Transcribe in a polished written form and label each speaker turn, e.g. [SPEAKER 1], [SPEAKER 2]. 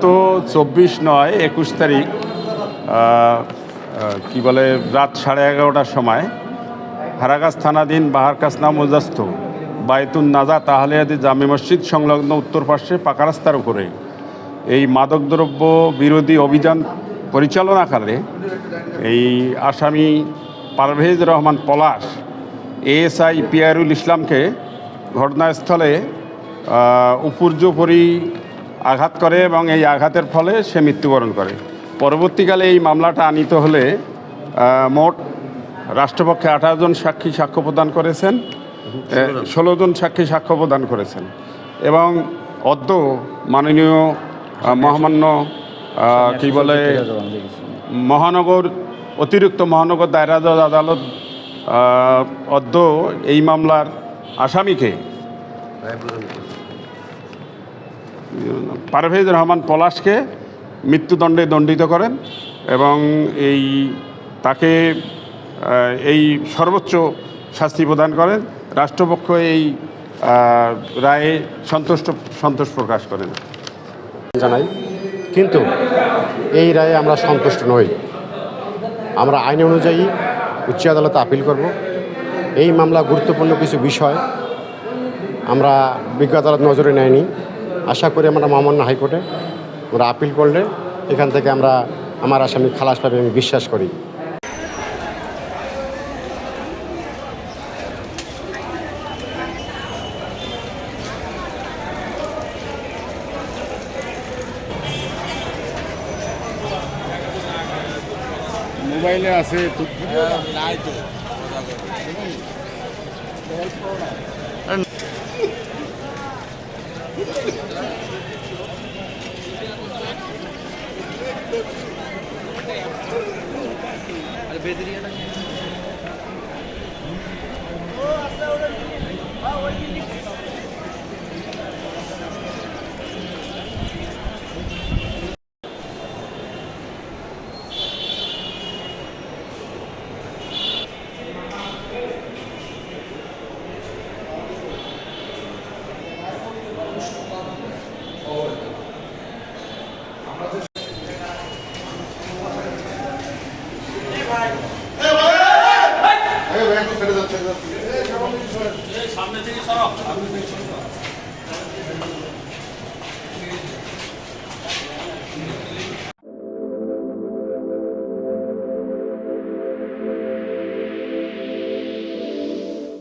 [SPEAKER 1] 24/9/21 তারিখ কি বলে রাত 11:30টার সময় হারাগাছ থানাধীন বাহারকাসনা মুজাস্ত বায়তুন নাজা তাহলিয়াদি জামে মসজিদ সংলগ্ন উত্তর পার্শ্বে পাকা রাস্তার উপরে এই মাদকদ্রব্য বিরোধী অভিযান পরিচালনাকালে এই আসামি পারভেজ রহমান পলাশ এএসআই পিয়ারুল ইসলামকে ঘটনাস্থলে উপর্যুপরি আঘাত করে এবং এই আঘাতের ফলে সে মৃত্যুবরণ করে। পরবর্তীকালে এই মামলাটা আনিত হলে মোট রাষ্ট্রপক্ষে 18 জন সাক্ষী সাক্ষ্য প্রদান করেছেন, 16 জন সাক্ষী সাক্ষ্য প্রদান করেছেন এবং অদ্য মাননীয় মহামান্য কি বলে অতিরিক্ত মহানগর দায়রা জজ আদালত অদ্য এই মামলার আসামিকে পারভেজ রহমান পলাশকে মৃত্যুদণ্ডে দণ্ডিত করেন এবং তাকে এই সর্বোচ্চ শাস্তি প্রদান করেন। রাষ্ট্রপক্ষ এই রায়ে সন্তোষ প্রকাশ করেন
[SPEAKER 2] জানাই, কিন্তু এই রায়ে আমরা সন্তুষ্ট নই। আমরা আইন অনুযায়ী উচ্চ আদালতে আপিল করব। এই মামলা গুরুত্বপূর্ণ কিছু বিষয় আমরা বিজ্ঞ আদালত নজরে নেয়নি। আশা করি আমরা মহামান্য হাইকোর্টে আমরা আপিল করলে এখান থেকে আমার আসামি খালাস পাবে আমি বিশ্বাস করি।
[SPEAKER 1] মোবাইলে আছে নাই তো সামনে থেকে সরো।